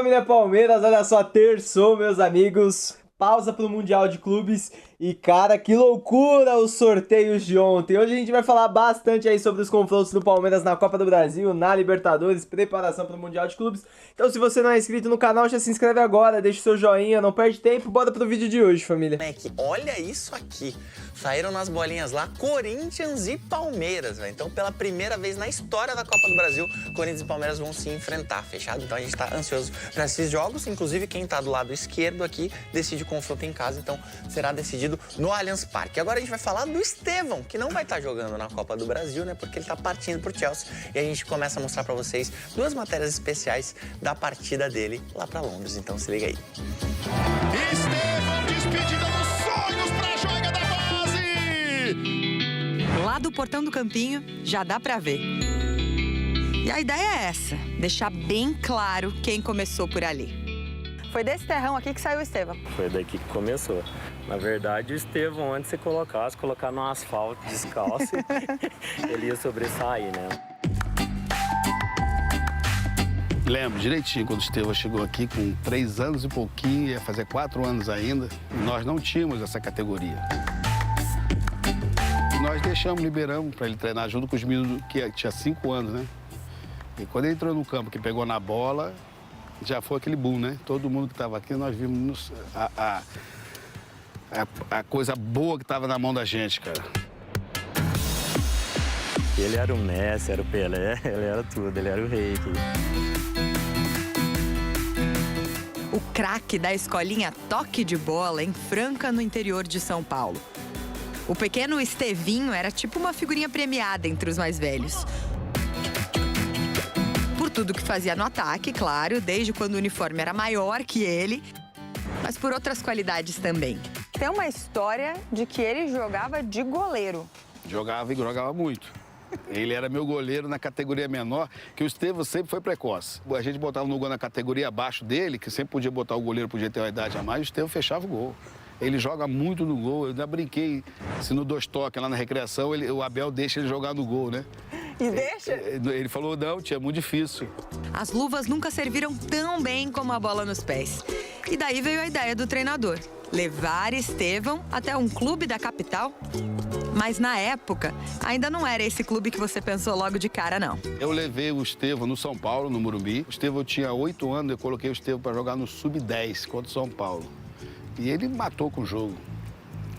família Palmeiras, olha só, terçou, meus amigos, pausa pro Mundial de Clubes e, cara, que loucura os sorteios de ontem. Hoje a gente vai falar bastante aí sobre os confrontos do Palmeiras na Copa do Brasil, na Libertadores, preparação pro Mundial de Clubes. Então, se você não é inscrito no canal, já se inscreve agora, deixa o seu joinha, não perde tempo, bora pro vídeo de hoje, família. Olha isso aqui, saíram nas bolinhas lá Corinthians e Palmeiras, velho. Então, pela primeira vez na história da Copa do Brasil, Corinthians e Palmeiras vão se enfrentar, fechado? Então a gente tá ansioso para esses jogos, inclusive quem tá do lado esquerdo aqui decide o confronto em casa, então será decidido no Allianz Parque. Agora a gente vai falar do Estevão, que não vai estar jogando na Copa do Brasil, né, porque ele tá partindo pro Chelsea, e a gente começa a mostrar para vocês duas matérias especiais da partida dele lá para Londres, então se liga aí. Estevão, despedida dos sonhos pra joga da base! Lá do portão do campinho, já dá pra ver. E a ideia é essa, deixar bem claro quem começou por ali. Foi desse terrão aqui que saiu o Estevão. Foi daqui que começou. Na verdade, o Estevão, antes de você colocar no asfalto descalço, ele ia sobressair, né? Lembro direitinho quando o Estevão chegou aqui com 3 anos e pouquinho, ia fazer 4 anos ainda, e nós não tínhamos essa categoria. Nós liberamos para ele treinar junto com os meninos que tinha 5 anos, né? E quando ele entrou no campo, que pegou na bola, já foi aquele boom, né? Todo mundo que estava aqui, nós vimos a coisa boa que estava na mão da gente, cara. Ele era o Messi, era o Pelé, ele era tudo, ele era o rei aqui. O craque da escolinha Toque de Bola em Franca, no interior de São Paulo. O pequeno Estevinho era tipo uma figurinha premiada entre os mais velhos. Por tudo que fazia no ataque, claro, desde quando o uniforme era maior que ele, mas por outras qualidades também. Tem uma história de que ele jogava de goleiro. Jogava e jogava muito. Ele era meu goleiro na categoria menor, que o Estevão sempre foi precoce. A gente botava no gol na categoria abaixo dele, que sempre podia botar o goleiro, podia ter uma idade a mais, o Estevão fechava o gol. Ele joga muito no gol, eu ainda brinquei, se no 2 toques lá na recreação, o Abel deixa ele jogar no gol, né? E deixa? Ele falou, não, tia, é muito difícil. As luvas nunca serviram tão bem como a bola nos pés. E daí veio a ideia do treinador, levar Estevão até um clube da capital. Mas na época, ainda não era esse clube que você pensou logo de cara, não. Eu levei o Estevão no São Paulo, no Morumbi. O Estevão tinha 8 anos, eu coloquei o Estevão para jogar no Sub-10 contra o São Paulo. E ele matou com o jogo.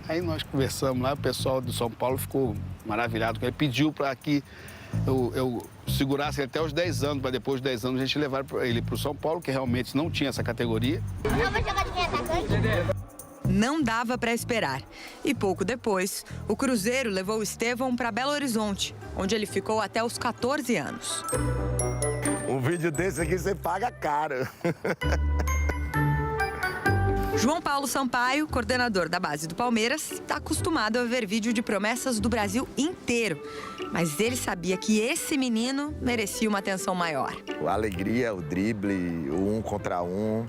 Aí nós conversamos lá, o pessoal do São Paulo ficou maravilhado com ele. Pediu para que eu segurasse ele até os 10 anos, para depois dos 10 anos a gente levar ele para o São Paulo, que realmente não tinha essa categoria. Eu vou jogar de meio atacante? Não dava para esperar. E pouco depois, o Cruzeiro levou o Estevão para Belo Horizonte, onde ele ficou até os 14 anos. Um vídeo desse aqui você paga caro. João Paulo Sampaio, coordenador da base do Palmeiras, está acostumado a ver vídeo de promessas do Brasil inteiro. Mas ele sabia que esse menino merecia uma atenção maior. A alegria, o drible, o 1 contra 1,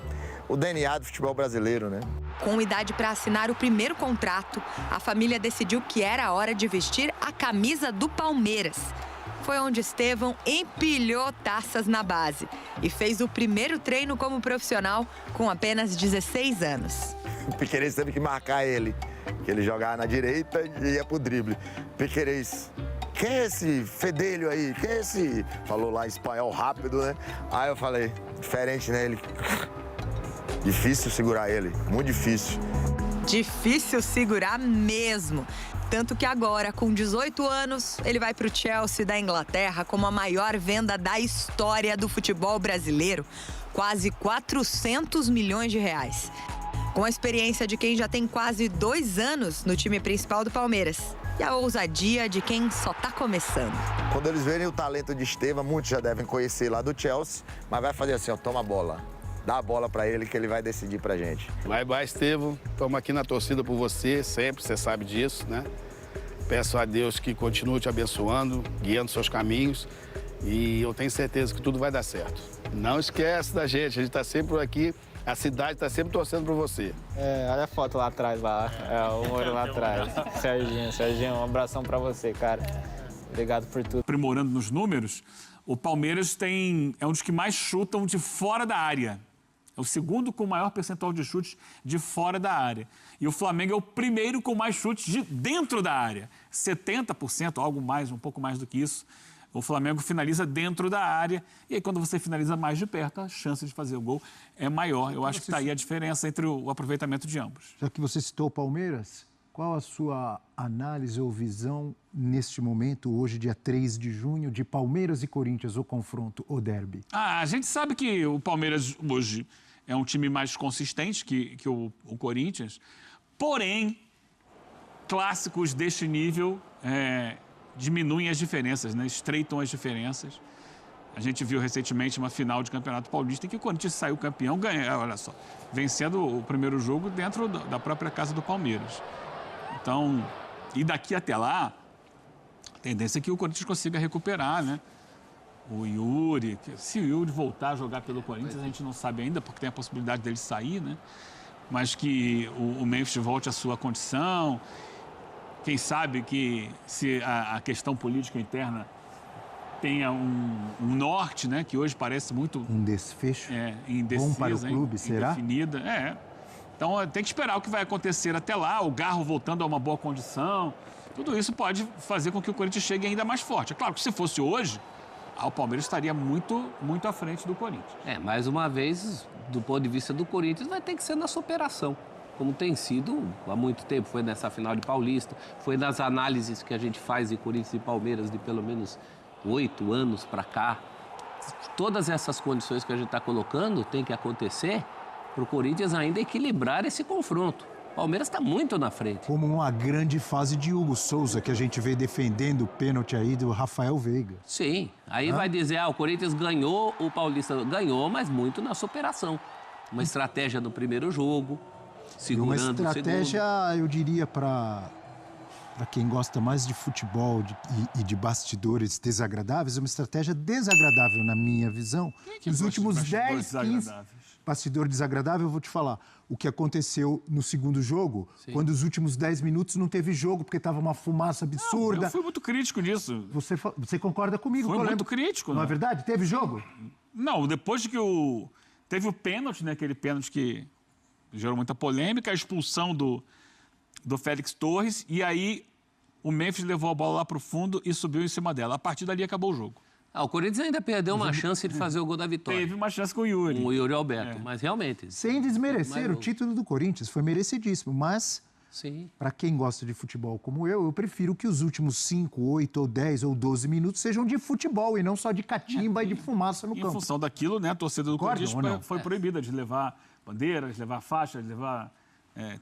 o DNA do futebol brasileiro, né? Com idade para assinar o primeiro contrato, a família decidiu que era a hora de vestir a camisa do Palmeiras. Foi onde Estevão empilhou taças na base e fez o primeiro treino como profissional com apenas 16 anos. O Piquerez teve que marcar ele, que ele jogava na direita e ia pro drible. Piquerez, quem é esse fedelho aí? Quem é esse? Falou lá em espanhol rápido, né? Aí eu falei, diferente, né? Ele... Difícil segurar ele, muito difícil. Difícil segurar mesmo. Tanto que agora, com 18 anos, ele vai para o Chelsea da Inglaterra como a maior venda da história do futebol brasileiro. Quase 400 milhões de reais. Com a experiência de quem já tem quase 2 anos no time principal do Palmeiras. E a ousadia de quem só está começando. Quando eles verem o talento de Estevão, muitos já devem conhecer lá do Chelsea, mas vai fazer assim, ó, toma a bola. Dá a bola para ele que ele vai decidir pra gente. Vai, Estevão. Estamos aqui na torcida por você, sempre, você sabe disso, né? Peço a Deus que continue te abençoando, guiando seus caminhos. E eu tenho certeza que tudo vai dar certo. Não esquece da gente, a gente está sempre por aqui. A cidade está sempre torcendo por você. Olha a foto lá atrás, lá. O Moro lá atrás. Serginho, um abração pra você, cara. Obrigado por tudo. Aprimorando nos números, o Palmeiras é um dos que mais chutam de fora da área. É o segundo com maior percentual de chutes de fora da área. E o Flamengo é o primeiro com mais chutes de dentro da área. 70%, algo mais, um pouco mais do que isso. O Flamengo finaliza dentro da área. E aí, quando você finaliza mais de perto, a chance de fazer o gol é maior. Eu acho que está aí a diferença entre o aproveitamento de ambos. Já que você citou o Palmeiras, qual a sua análise ou visão neste momento, hoje, dia 3 de junho, de Palmeiras e Corinthians, o confronto, o derby? A gente sabe que o Palmeiras hoje é um time mais consistente que o Corinthians. Porém, clássicos deste nível diminuem as diferenças, né? Estreitam as diferenças. A gente viu recentemente uma final de Campeonato Paulista em que o Corinthians saiu campeão, olha só, vencendo o primeiro jogo dentro da própria casa do Palmeiras. Então, e daqui até lá, a tendência é que o Corinthians consiga recuperar, né? O Yuri, se o Yuri voltar a jogar pelo Corinthians, a gente não sabe ainda, porque tem a possibilidade dele sair, né? Mas que o Memphis volte à sua condição. Quem sabe que se a questão política interna tenha um norte, né? Que hoje parece muito... Um desfecho indecisa, bom para o clube, será? Indefinida, Então, tem que esperar o que vai acontecer até lá, o Garro voltando a uma boa condição. Tudo isso pode fazer com que o Corinthians chegue ainda mais forte. É claro que se fosse hoje, o Palmeiras estaria muito, muito à frente do Corinthians. Mais uma vez, do ponto de vista do Corinthians, vai ter que ser na superação, como tem sido há muito tempo. Foi nessa final de Paulista, foi nas análises que a gente faz de Corinthians e Palmeiras de pelo menos 8 anos para cá. Todas essas condições que a gente está colocando tem que acontecer para o Corinthians ainda equilibrar esse confronto. O Palmeiras está muito na frente. Como uma grande fase de Hugo Souza, que a gente vê defendendo o pênalti aí do Rafael Veiga. Sim, aí vai dizer, o Corinthians ganhou, o Paulista ganhou, mas muito na superação. Uma estratégia no primeiro jogo, segurando o segundo. Uma estratégia, eu diria, para quem gosta mais de futebol e de bastidores desagradáveis, uma estratégia desagradável, na minha visão. Nos últimos 10, 15... Bastidor desagradável, eu vou te falar. O que aconteceu no segundo jogo, quando os últimos 10 minutos não teve jogo, porque estava uma fumaça absurda. Não, eu fui muito crítico nisso. Você concorda comigo? Foi muito crítico. Não é verdade? Teve jogo? Não, depois de que teve o pênalti, né? Aquele pênalti que gerou muita polêmica, a expulsão do Félix Torres, e aí o Memphis levou a bola lá para o fundo e subiu em cima dela. A partir dali acabou o jogo. O Corinthians ainda perdeu uma chance de fazer o gol da vitória. Teve uma chance com o Yuri. Com o Yuri Alberto, mas realmente... Sem desmerecer o título do Corinthians, foi merecidíssimo, mas... Para quem gosta de futebol como eu prefiro que os últimos 5, 8, ou 10 ou 12 minutos sejam de futebol e não só de catimba e de fumaça no campo. Em função daquilo, né, a torcida do Corinthians foi proibida de levar bandeiras, de levar faixas, de levar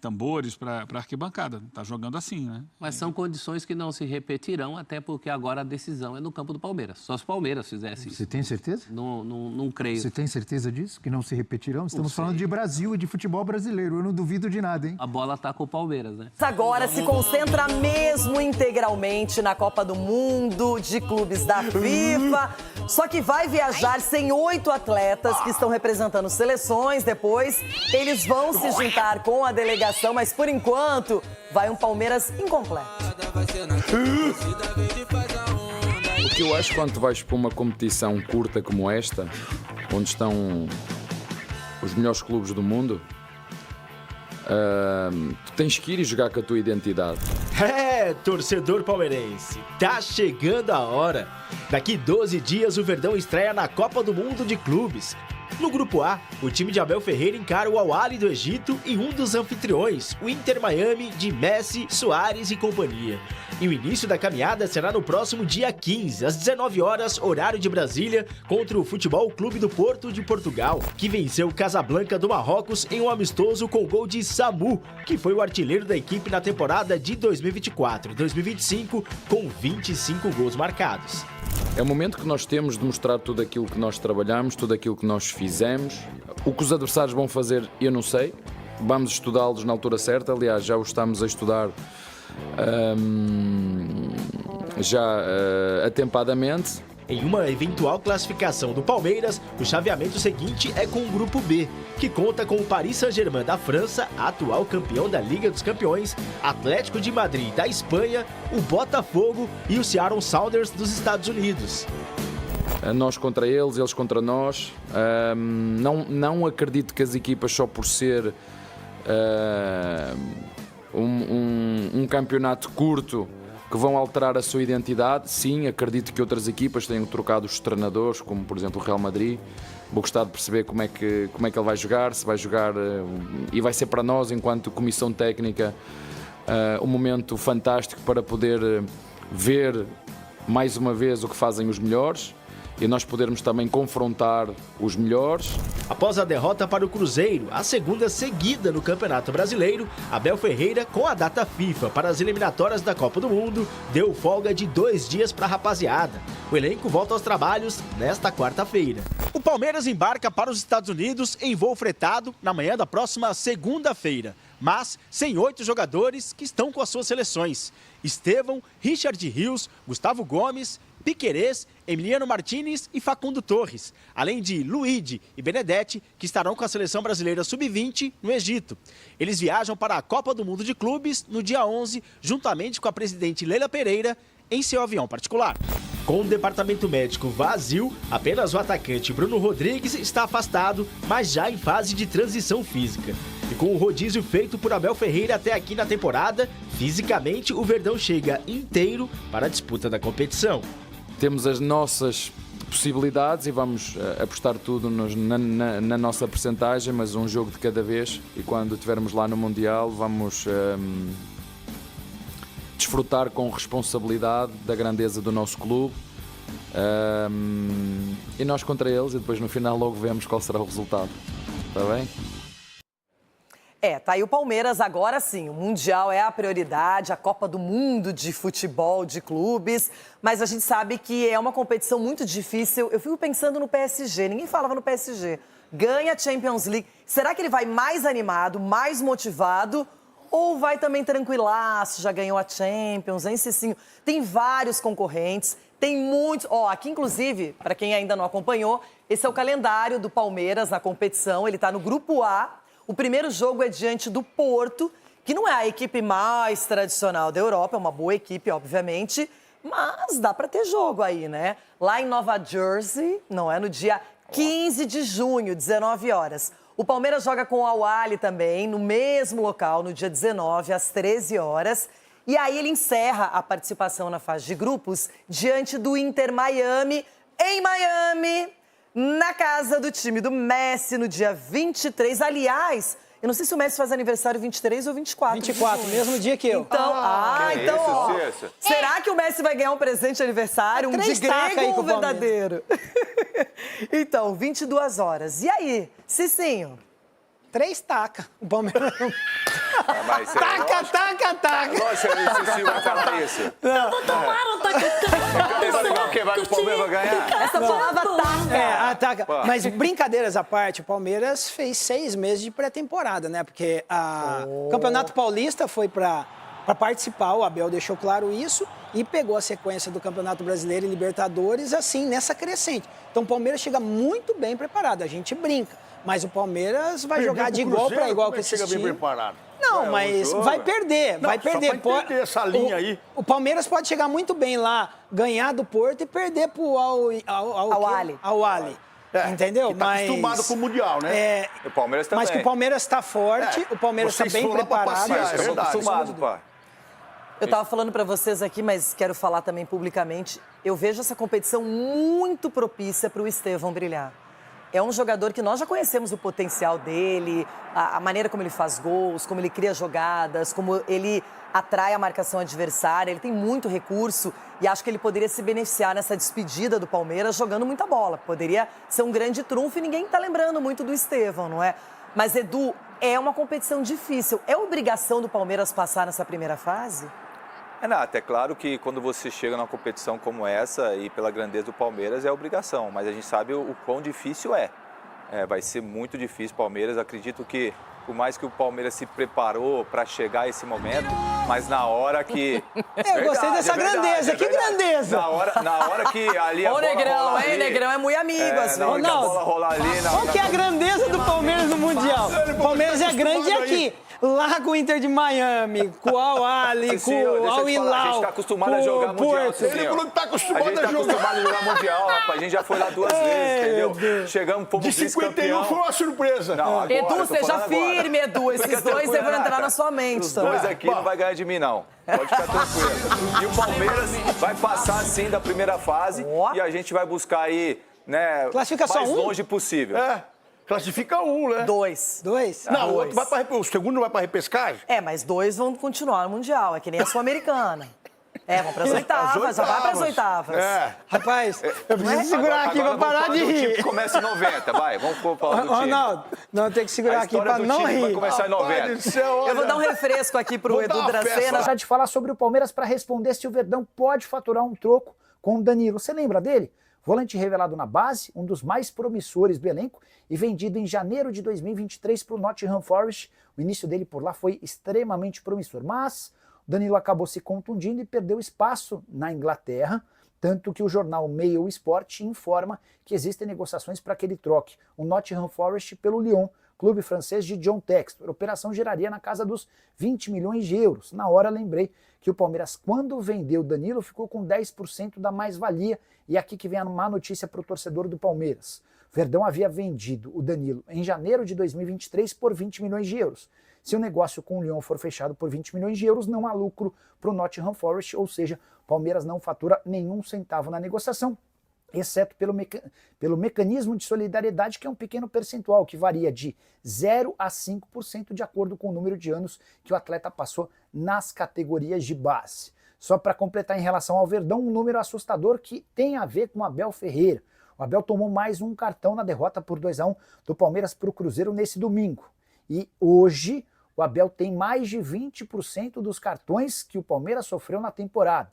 tambores para a arquibancada. Está jogando assim, né? Mas são condições que não se repetirão, até porque agora a decisão é no campo do Palmeiras. Só se o Palmeiras fizesse isso. Você tem certeza? Não creio. Você tem certeza disso? Que não se repetirão? Estamos falando de Brasil e de futebol brasileiro. Eu não duvido de nada, hein? A bola tá com o Palmeiras, né? Agora se concentra mesmo integralmente na Copa do Mundo de clubes da FIFA. Só que vai viajar sem 8 atletas que estão representando seleções. Depois, eles vão se juntar com a delegação, mas por enquanto vai um Palmeiras incompleto. O que eu acho quando tu vais para uma competição curta como esta, onde estão os melhores clubes do mundo, tu tens que ir e jogar com a tua identidade. Torcedor palmeirense, tá chegando a hora. Daqui 12 dias o Verdão estreia na Copa do Mundo de Clubes. No Grupo A, o time de Abel Ferreira encara o Al-Ahly do Egito e um dos anfitriões, o Inter Miami de Messi, Suárez e companhia. E o início da caminhada será no próximo dia 15, às 19 horas, horário de Brasília, contra o Futebol Clube do Porto de Portugal, que venceu o Casablanca do Marrocos em um amistoso com gol de Samu, que foi o artilheiro da equipe na temporada de 2024-2025, com 25 gols marcados. É o momento que nós temos de mostrar tudo aquilo que nós trabalhamos, tudo aquilo que nós fizemos. O que os adversários vão fazer, eu não sei. Vamos estudá-los na altura certa. Aliás, já o estamos a estudar atempadamente. Em uma eventual classificação do Palmeiras, o chaveamento seguinte é com o Grupo B, que conta com o Paris Saint-Germain da França, atual campeão da Liga dos Campeões, Atlético de Madrid da Espanha, o Botafogo e o Seattle Sounders dos Estados Unidos. nós contra eles, eles contra nós. Não acredito que as equipas, só por ser um campeonato curto, que vão alterar a sua identidade. Sim, acredito que outras equipas tenham trocado os treinadores, como por exemplo o Real Madrid. Vou gostar de perceber como é que ele vai jogar, se vai jogar, e vai ser para nós, enquanto comissão técnica, um momento fantástico para poder ver mais uma vez o que fazem os melhores e nós podermos também confrontar os melhores. Após a derrota para o Cruzeiro, a segunda seguida no Campeonato Brasileiro, Abel Ferreira, com a data FIFA para as eliminatórias da Copa do Mundo, deu folga de 2 dias para a rapaziada. O elenco volta aos trabalhos nesta quarta-feira. O Palmeiras embarca para os Estados Unidos em voo fretado na manhã da próxima segunda-feira, mas sem 8 jogadores que estão com as suas seleções. Estevão, Richard Rios, Gustavo Gomes, Piquerez, Emiliano Martinez e Facundo Torres, além de Luigi e Benedetti, que estarão com a seleção brasileira sub-20 no Egito. Eles viajam para a Copa do Mundo de Clubes no dia 11, juntamente com a presidente Leila Pereira, em seu avião particular. Com o departamento médico vazio, apenas o atacante Bruno Rodrigues está afastado, mas já em fase de transição física. E com o rodízio feito por Abel Ferreira até aqui na temporada, fisicamente o Verdão chega inteiro para a disputa da competição. Temos as nossas possibilidades e vamos apostar tudo na nossa percentagem, mas um jogo de cada vez, e quando estivermos lá no Mundial vamos desfrutar com responsabilidade da grandeza do nosso clube, e nós contra eles, e depois no final logo vemos qual será o resultado. Está bem? Tá aí o Palmeiras, agora sim, o Mundial é a prioridade, a Copa do Mundo de futebol, de clubes, mas a gente sabe que é uma competição muito difícil. Eu fico pensando no PSG, ninguém falava no PSG. Ganha a Champions League, será que ele vai mais animado, mais motivado, ou vai também tranquilaço, já ganhou a Champions, hein, Cicinho? Tem vários concorrentes, tem muitos... aqui inclusive, para quem ainda não acompanhou, esse é o calendário do Palmeiras na competição, ele está no Grupo A. O primeiro jogo é diante do Porto, que não é a equipe mais tradicional da Europa, é uma boa equipe, obviamente, mas dá para ter jogo aí, né? Lá em Nova Jersey, não é? No dia 15 de junho, 19 horas. O Palmeiras joga com o Al-Ahly também, no mesmo local, no dia 19, às 13 horas. E aí ele encerra a participação na fase de grupos diante do Inter Miami, em Miami, na casa do time do Messi, no dia 23. Aliás, eu não sei se o Messi faz aniversário 23 ou 24. 24, mesmo dia que eu. Então, será que o Messi vai ganhar um presente de aniversário? Um de grego ou um verdadeiro? Então, 22 horas. E aí, Cicinho? 3 taca. O Palmeiras... Taca. Nossa, o Cicinho vai falar isso. Tomaram taca. Quem vai, o Palmeiras vai ganhar? Essa palavra taca. Taca. Mas brincadeiras à parte, o Palmeiras fez 6 meses de pré-temporada, né? Porque o Campeonato Paulista foi para participar, o Abel deixou claro isso, e pegou a sequência do Campeonato Brasileiro e Libertadores, assim, nessa crescente. Então o Palmeiras chega muito bem preparado, a gente brinca. Mas o Palmeiras vai jogar de igual para igual com esse time. Chega bem preparado. Não, mas vai perder, vai perder. Só pra entender essa linha aí. O Palmeiras pode chegar muito bem lá, ganhar do Porto e perder pro Al-Ahly. Entendeu? Que tá acostumado com o Mundial, né? O Palmeiras também. Mas que o Palmeiras está forte, o Palmeiras está bem preparado. Estamos acostumados, pai. Eu estava falando para vocês aqui, mas quero falar também publicamente. Eu vejo essa competição muito propícia para o Estevão brilhar. É um jogador que nós já conhecemos o potencial dele, a maneira como ele faz gols, como ele cria jogadas, como ele atrai a marcação adversária. Ele tem muito recurso e acho que ele poderia se beneficiar nessa despedida do Palmeiras jogando muita bola. Poderia ser um grande trunfo e ninguém está lembrando muito do Estevão, não é? Mas, Edu, é uma competição difícil. É obrigação do Palmeiras passar nessa primeira fase? Renato, é claro que quando você chega numa competição como essa e pela grandeza do Palmeiras é obrigação, mas a gente sabe o quão difícil é. Vai ser muito difícil o Palmeiras, acredito que por mais que o Palmeiras se preparou para chegar a esse momento, Mas na hora que... Eu gostei dessa grandeza. Que grandeza! Na hora que ali a Ô, bola Negrão, rolar hein? ali, Negrão é muito amigo, assim. na hora que a bola rolar ali... Qual que é a grandeza do Palmeiras no Mundial? O Palmeiras é grande aqui. Lá com o Inter de Miami, com o Al-Ahly, com o Al-Hilal. A gente tá acostumado a jogar Mundial. Ele falou que tá acostumado a gente tá acostumado a jogar Mundial, rapaz. A gente já foi lá 2 vezes, entendeu? Chegamos, fomos de 51 foi uma surpresa. Não, agora, Edu, seja firme, Edu. Esses dois devem entrar na sua mente. Os dois aqui não vai ganhar de mim, não. Pode ficar tranquilo. E o Palmeiras vai passar, sim, da primeira fase. E a gente vai buscar aí, né, classifica só mais um? longe possível. Classifica um, né? 2. Não, o outro vai pra, o segundo não vai pra repescagem? Mas 2 vão continuar no Mundial. É que nem a Sul-Americana. Vão pras oitavas, já vai pras oitavas. Rapaz, eu preciso segurar aqui pra parar de rir. O time começa em 90, vai, vamos falar do time. Ronaldo, não, tem que segurar aqui pra não rir. Vai começar em 90. Eu vou dar um refresco aqui pro Edu Dracena. Já de falar sobre o Palmeiras para responder se o Verdão pode faturar um troco com o Danilo. Você lembra dele? Volante revelado na base, um dos mais promissores do elenco e vendido em janeiro de 2023 para o Nottingham Forest. O início dele por lá foi extremamente promissor, mas o Danilo acabou se contundindo e perdeu espaço na Inglaterra, tanto que o jornal Mail Sport informa que existem negociações para que ele troque o Nottingham Forest pelo Lyon, clube francês de John Textor. A operação geraria na casa dos 20 milhões de euros. Na hora lembrei que o Palmeiras, quando vendeu o Danilo, ficou com 10% da mais-valia. E aqui que vem a má notícia para o torcedor do Palmeiras. O Verdão havia vendido o Danilo em janeiro de 2023 por 20 milhões de euros. Se o negócio com o Lyon for fechado por 20 milhões de euros, não há lucro para o Nottingham Forest, ou seja, o Palmeiras não fatura nenhum centavo na negociação, exceto pelo mecanismo de solidariedade, que é um pequeno percentual, que varia de 0 a 5% de acordo com o número de anos que o atleta passou nas categorias de base. Só para completar em relação ao Verdão, um número assustador que tem a ver com o Abel Ferreira. O Abel tomou mais um cartão na derrota por 2-1 do Palmeiras para o Cruzeiro nesse domingo. E hoje o Abel tem mais de 20% dos cartões que o Palmeiras sofreu na temporada.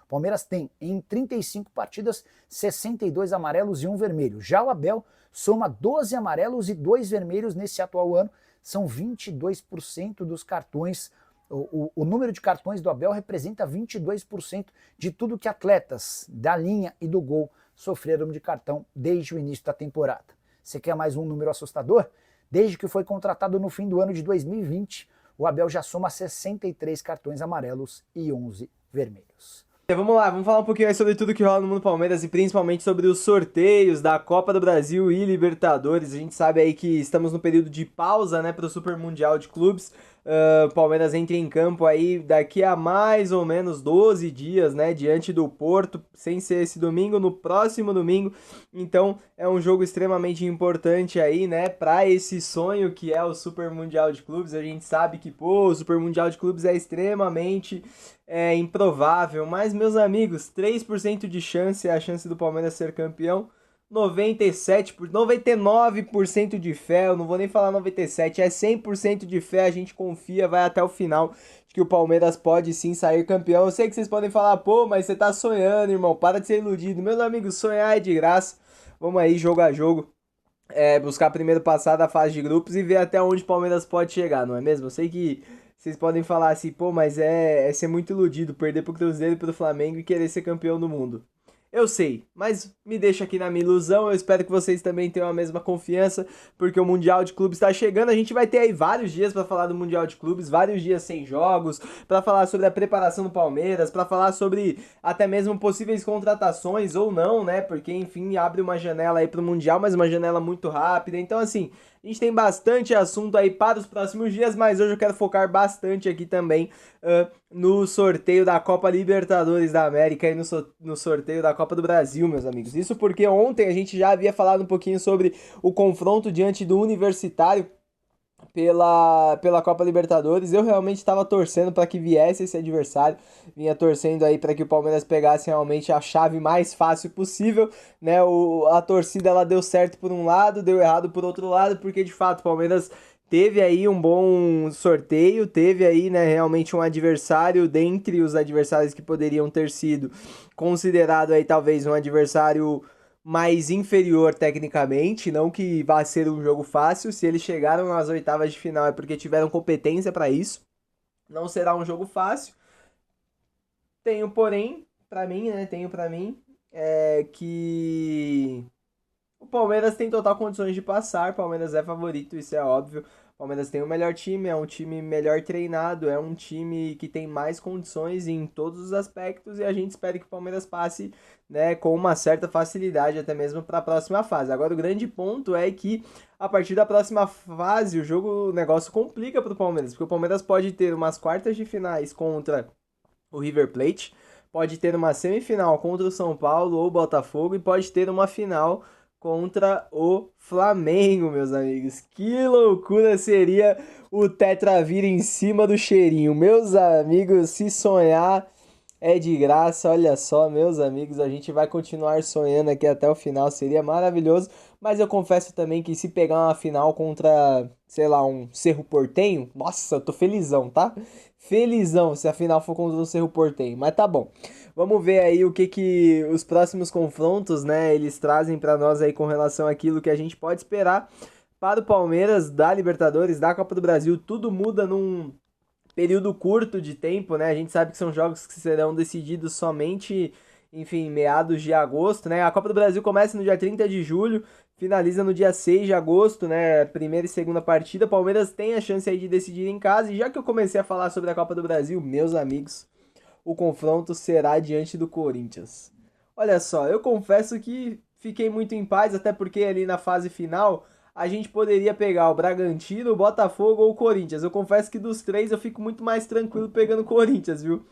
O Palmeiras tem, em 35 partidas, 62 amarelos e 1 vermelho. Já o Abel soma 12 amarelos e 2 vermelhos nesse atual ano. São 22% dos cartões. O número de cartões do Abel representa 22% de tudo que atletas da linha e do gol sofreram de cartão desde o início da temporada. Você quer mais um número assustador? Desde que foi contratado no fim do ano de 2020, o Abel já soma 63 cartões amarelos e 11 vermelhos. Vamos lá, vamos falar um pouquinho aí sobre tudo que rola no mundo Palmeiras e principalmente sobre os sorteios da Copa do Brasil e Libertadores. A gente sabe aí que estamos no período de pausa, né, para o Super Mundial de Clubes. O Palmeiras entra em campo aí daqui a mais ou menos 12 dias, né, diante do Porto, sem ser esse domingo, no próximo domingo. Então é um jogo extremamente importante aí, né, para esse sonho que é o Super Mundial de Clubes. A gente sabe que, o Super Mundial de Clubes é extremamente improvável, mas, meus amigos, 3% de chance é a chance do Palmeiras ser campeão. 99% de fé, eu não vou nem falar 97%, é 100% de fé, a gente confia, vai até o final, de que o Palmeiras pode sim sair campeão. Eu sei que vocês podem falar, mas você tá sonhando, irmão, para de ser iludido. Meus amigos, sonhar é de graça, vamos aí, jogo a jogo, buscar primeiro passar da fase de grupos e ver até onde o Palmeiras pode chegar, não é mesmo? Eu sei que vocês podem falar assim, mas é ser muito iludido, perder pro Cruzeiro e pro Flamengo e querer ser campeão do mundo. Eu sei, mas me deixa aqui na minha ilusão, eu espero que vocês também tenham a mesma confiança, porque o Mundial de Clubes está chegando, a gente vai ter aí vários dias para falar do Mundial de Clubes, vários dias sem jogos, para falar sobre a preparação do Palmeiras, para falar sobre até mesmo possíveis contratações ou não, né, porque enfim, abre uma janela aí pro Mundial, mas uma janela muito rápida, então assim, a gente tem bastante assunto aí para os próximos dias, mas hoje eu quero focar bastante aqui também no sorteio da Copa Libertadores da América e no sorteio da Copa do Brasil, meus amigos. Isso porque ontem a gente já havia falado um pouquinho sobre o confronto diante do Universitário pela Copa Libertadores. Eu realmente estava torcendo para que viesse esse adversário, vinha torcendo aí para que o Palmeiras pegasse realmente a chave mais fácil possível, né? A torcida ela deu certo por um lado, deu errado por outro lado, porque de fato o Palmeiras teve aí um bom sorteio, teve aí, né, realmente um adversário dentre os adversários que poderiam ter sido considerado aí talvez um adversário mais inferior tecnicamente, não que vá ser um jogo fácil. Se eles chegaram nas oitavas de final é porque tiveram competência para isso. Não será um jogo fácil. Tenho, porém, pra mim, que o Palmeiras tem total condições de passar. O Palmeiras é favorito, isso é óbvio. O Palmeiras tem o melhor time, é um time melhor treinado, é um time que tem mais condições em todos os aspectos e a gente espera que o Palmeiras passe, né, com uma certa facilidade até mesmo para a próxima fase. Agora o grande ponto é que a partir da próxima fase o negócio complica para o Palmeiras, porque o Palmeiras pode ter umas quartas de finais contra o River Plate, pode ter uma semifinal contra o São Paulo ou o Botafogo e pode ter uma final contra o Flamengo, meus amigos. Que loucura seria o Tetravira em cima do cheirinho. Meus amigos, se sonhar é de graça. Olha só, meus amigos, a gente vai continuar sonhando aqui até o final. Seria maravilhoso. Mas eu confesso também que se pegar uma final contra, sei lá, um Cerro Porteño, nossa, eu tô felizão, tá? Felizão se a final for contra o Cerro Porteño. Mas tá bom. Vamos ver aí o que os próximos confrontos, né, eles trazem para nós aí com relação àquilo que a gente pode esperar para o Palmeiras da Libertadores, da Copa do Brasil. Tudo muda num período curto de tempo, né? A gente sabe que são jogos que serão decididos somente, enfim, meados de agosto, né? A Copa do Brasil começa no dia 30 de julho, finaliza no dia 6 de agosto, né? Primeira e segunda partida. O Palmeiras tem a chance aí de decidir em casa. E já que eu comecei a falar sobre a Copa do Brasil, meus amigos, o confronto será diante do Corinthians. Olha só, eu confesso que fiquei muito em paz, até porque ali na fase final a gente poderia pegar o Bragantino, o Botafogo ou o Corinthians. Eu confesso que dos três eu fico muito mais tranquilo pegando o Corinthians, viu?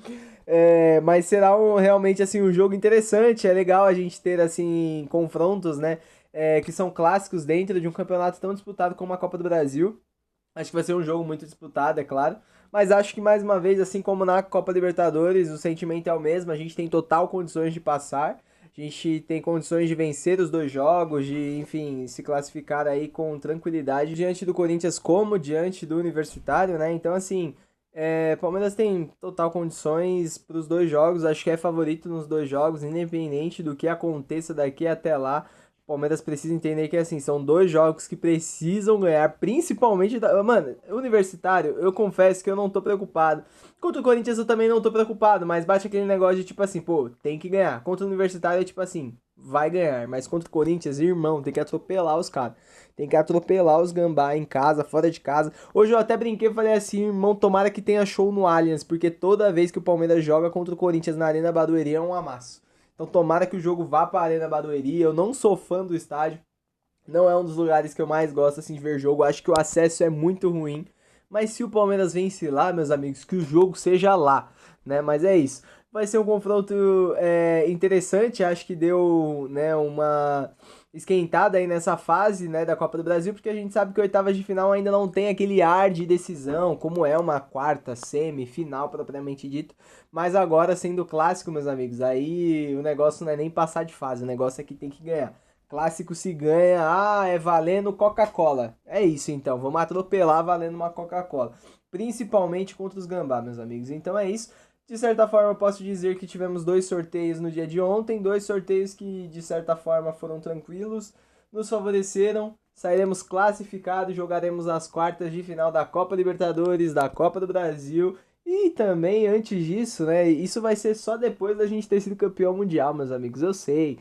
Mas será realmente assim, um jogo interessante, é legal a gente ter assim confrontos, né, que são clássicos dentro de um campeonato tão disputado como a Copa do Brasil. Acho que vai ser um jogo muito disputado, é claro. Mas acho que, mais uma vez, assim como na Copa Libertadores, o sentimento é o mesmo. A gente tem total condições de passar. A gente tem condições de vencer os dois jogos, de, enfim, se classificar aí com tranquilidade diante do Corinthians como diante do Universitário, né? Então, assim, Palmeiras tem total condições para os dois jogos. Acho que é favorito nos dois jogos, independente do que aconteça daqui até lá. O Palmeiras precisa entender que, assim, são dois jogos que precisam ganhar, principalmente... Mano, Universitário, eu confesso que eu não tô preocupado. Contra o Corinthians eu também não tô preocupado, mas bate aquele negócio de, tipo assim, pô, tem que ganhar. Contra o Universitário é tipo assim, vai ganhar. Mas contra o Corinthians, irmão, tem que atropelar os caras. Tem que atropelar os gambá em casa, fora de casa. Hoje eu até brinquei e falei assim, irmão, tomara que tenha show no Allianz, porque toda vez que o Palmeiras joga contra o Corinthians na Arena Barueri é um amasso. Então tomara que o jogo vá para a Arena Barueri. Eu não sou fã do estádio. Não é um dos lugares que eu mais gosto assim, de ver jogo. Acho que o acesso é muito ruim. Mas se o Palmeiras vence lá, meus amigos, que o jogo seja lá, né? Mas é isso. Vai ser um confronto interessante. Acho que deu, né, uma esquentada aí nessa fase, né, da Copa do Brasil, porque a gente sabe que oitavas de final ainda não tem aquele ar de decisão, como é uma quarta, semifinal propriamente dito. Mas agora, sendo clássico, meus amigos, aí o negócio não é nem passar de fase, o negócio é que tem que ganhar. Clássico se ganha, é valendo Coca-Cola. É isso então, vamos atropelar valendo uma Coca-Cola. Principalmente contra os gambá, meus amigos. Então é isso. De certa forma, eu posso dizer que tivemos 2 sorteios no dia de ontem. 2 sorteios que, de certa forma, foram tranquilos. Nos favoreceram. Sairemos classificados, jogaremos as quartas de final da Copa Libertadores, da Copa do Brasil. E também, antes disso, né? Isso vai ser só depois da gente ter sido campeão mundial, meus amigos. Eu sei.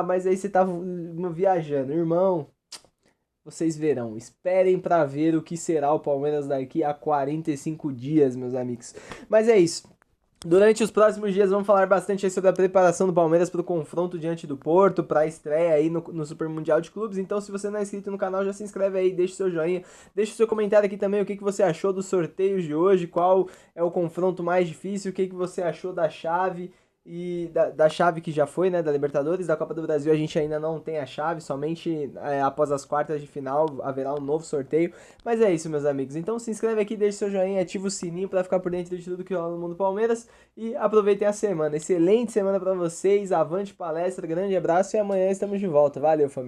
Mas aí você tá viajando. Irmão, vocês verão. Esperem pra ver o que será o Palmeiras daqui a 45 dias, meus amigos. Mas é isso. Durante os próximos dias vamos falar bastante aí sobre a preparação do Palmeiras para o confronto diante do Porto, para a estreia aí no Super Mundial de Clubes. Então, se você não é inscrito no canal, já se inscreve aí, deixa o seu joinha, deixa o seu comentário aqui também, o que você achou dos sorteios de hoje, qual é o confronto mais difícil, o que você achou da chave e da chave que já foi, né, da Libertadores. Da Copa do Brasil a gente ainda não tem a chave, somente após as quartas de final haverá um novo sorteio. Mas é isso, meus amigos, então se inscreve aqui, deixa seu joinha, ativa o sininho para ficar por dentro de tudo que rola no mundo Palmeiras e aproveitem a semana. Excelente semana para vocês, avante palestra, grande abraço e amanhã estamos de volta. Valeu, família!